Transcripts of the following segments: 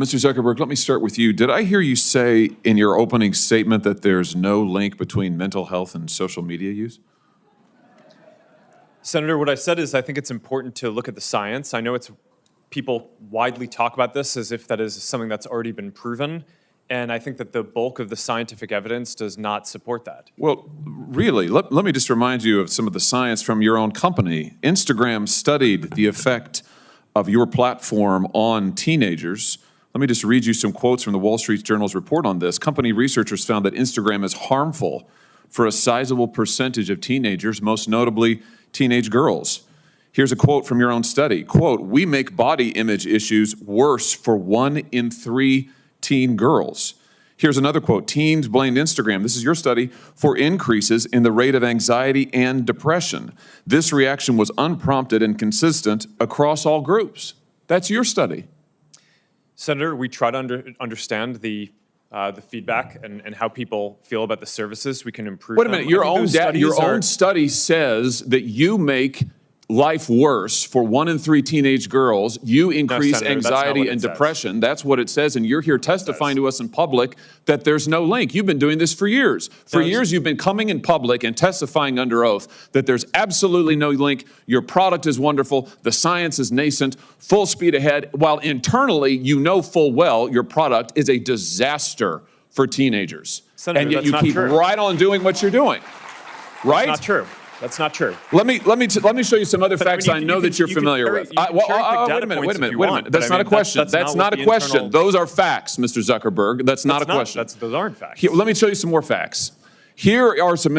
Mr. Zuckerberg, let me start with you. Did I hear you say in your opening statement that there's no link between mental health and social media use? Senator, what I said is I think it's important to look at the science. I know people widely talk about this as if that is something that's already been proven. And I think that the bulk of the scientific evidence does not support that. Well, really, let me just remind you of some of the science from your own company. Instagram studied the effect of your platform on teenagers. Let me just read you some quotes from the Wall Street Journal's report on this. Company researchers found that Instagram is harmful for a sizable percentage of teenagers, most notably teenage girls. Here's a quote from your own study. Quote, "We make body image issues worse for 1 in 3 teen girls." Here's another quote. "Teens blamed Instagram," this is your study, "for increases in the rate of anxiety and depression. This reaction was unprompted and consistent across all groups." That's your study. Senator, we try to understand the feedback and how people feel about the services. We can improve. Wait a minute. Your own study says that you make life worse for 1 in 3 teenage girls. You increase anxiety and depression. That's what it says. And you're here testifying to us in public that there's no link. You've been doing this for years. For years, you've been coming in public and testifying under oath that there's absolutely no link. Your product is wonderful. The science is nascent, full speed ahead, while internally, you know full well your product is a disaster for teenagers. Senator, and yet you keep right on doing what you're doing. Right? That's not true. That's not true. Let me show you some other facts I know that you're familiar with. Wait a minute. That's not a question. That's not a question. Those are facts, Mr. Zuckerberg. That's not a question. Those aren't facts. Let me show you some more facts. Here's some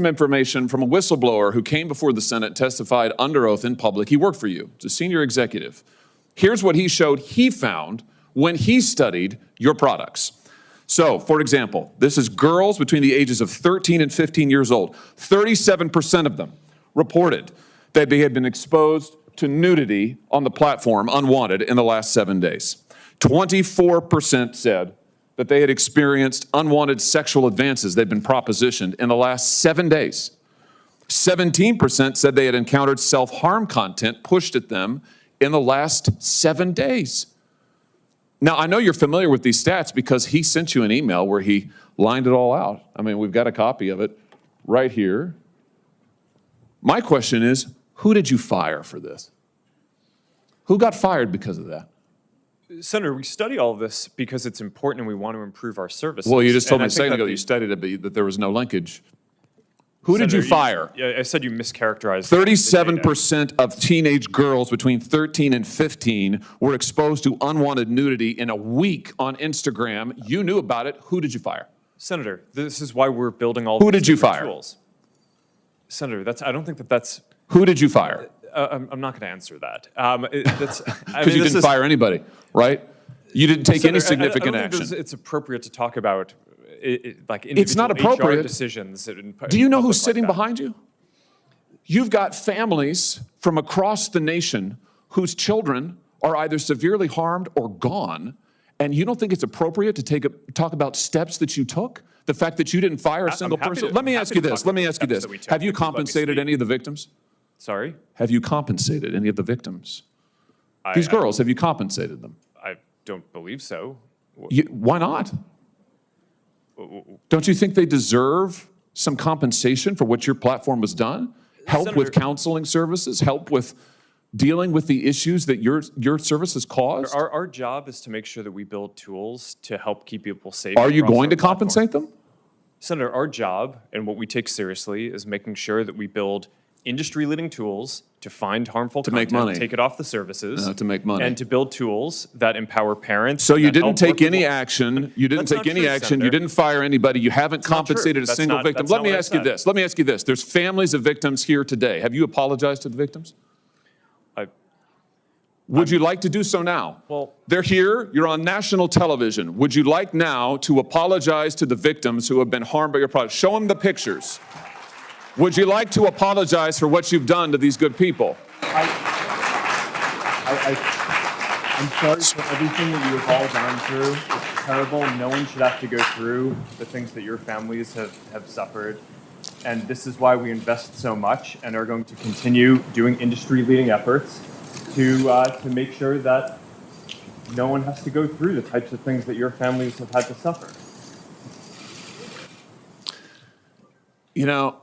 information from a whistleblower who came before the Senate, testified under oath in public. He worked for you. He's a senior executive. Here's what he showed he found when he studied your products. So, for example, this is girls between the ages of 13 and 15 years old. 37% of them reported that they had been exposed to nudity on the platform unwanted in the last 7 days. 24% said that they had experienced unwanted sexual advances they'd been propositioned in the last 7 days. 17% said they had encountered self-harm content pushed at them in the last 7 days. Now, I know you're familiar with these stats because he sent you an email where he lined it all out. I mean, we've got a copy of it right here. My question is, who did you fire for this? Who got fired because of that? Senator, we study all of this because it's important and we want to improve our services. Well, you just told me a second ago that you studied it, that there was no linkage. Who did you fire? I said you mischaracterized. 37% of teenage girls between 13 and 15 were exposed to unwanted nudity in a week on Instagram. You knew about it. Who did you fire? Senator, this is why we're building all Who did you fire? Tools. Senator, I don't think that's... Who did you fire? I'm not going to answer that. Because you didn't fire anybody, right? You didn't take any significant action. It's appropriate to talk about like it's not appropriate. HR decisions. Do you know who's sitting behind you? You've got families from across the nation whose children are either severely harmed or gone, and you don't think it's appropriate to talk about steps that you took? The fact that you didn't fire a single person? Let me ask you this. Have you compensated any of the victims? Sorry? Have you compensated any of the victims? These girls, have you compensated them? I don't believe so. Why not? Don't you think they deserve some compensation for what your platform has done? Help Senator, with counseling services, help with dealing with the issues that your services caused? Our job is to make sure that we build tools to help keep people safe. Are you going to compensate them? Senator, our job and what we take seriously is making sure that we build industry-leading tools to find harmful content, make money, take it off the services, to make money, and to build tools that empower parents. So you didn't take any action. You didn't take any action. You didn't fire anybody. You haven't compensated a single victim. Let me ask you this. Let me ask you this. There's families of victims here today. Have you apologized to the victims? Would you like to do so now? Well, they're here. You're on national television. Would you like now to apologize to the victims who have been harmed by your product? Show them the pictures. Would you like to apologize for what you've done to these good people? I'm sorry for everything that you have all gone through. It's terrible. No one should have to go through the things that your families have suffered. And this is why we invest so much and are going to continue doing industry-leading efforts to make sure that no one has to go through the types of things that your families have had to suffer. You know,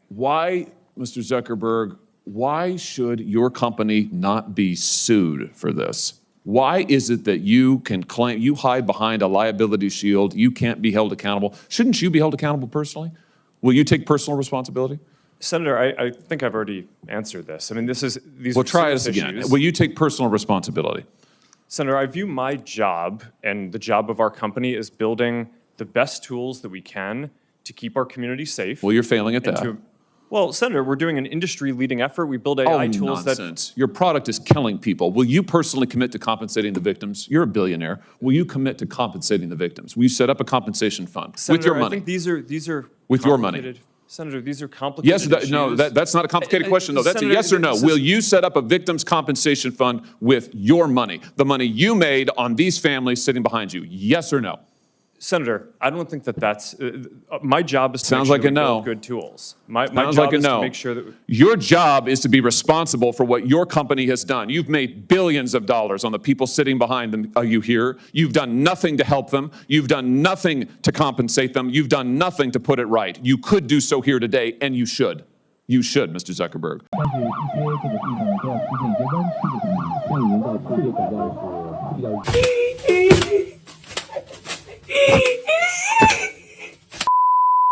why, Mr. Zuckerberg, why should your company not be sued for this? Why is it that you can claim, you hide behind a liability shield, you can't be held accountable? Shouldn't you be held accountable personally? Will you take personal responsibility? Senator, I think I've already answered this. I mean, these Well, are try serious this again. issues. Will you take personal responsibility? Senator, I view my job and the job of our company as building the best tools that we can to keep our community safe. Well, you're failing at and that. Well, Senator, we're doing an industry-leading effort. We build AI tools nonsense. Your product is killing people. Will you personally commit to compensating the victims? You're a billionaire. Will you commit to compensating the victims? Will you set up a compensation fund Senator, with your I money? think these are With your money. complicated- Senator, these are complicated Yes, issues. that's not a complicated question, though. That's a Senator, yes or no. this is- Will you set up a victims' compensation fund with your money, the money you made on these families sitting behind you? Yes or no? Senator, I don't think that's my job is to Sounds make sure like that a we no. build good tools. My Sounds job like a is no. to make sure that Your job is to be responsible for what your company has done. You've made billions of dollars on the people sitting behind them. Are you here? You've done nothing to help them. You've done nothing to compensate them. You've done nothing to put it right. You could do so here today, and you should. You should, Mr. Zuckerberg. 但是一些这个地方呢，都要出现一些弯曲的地方，像您的这个比较是比较。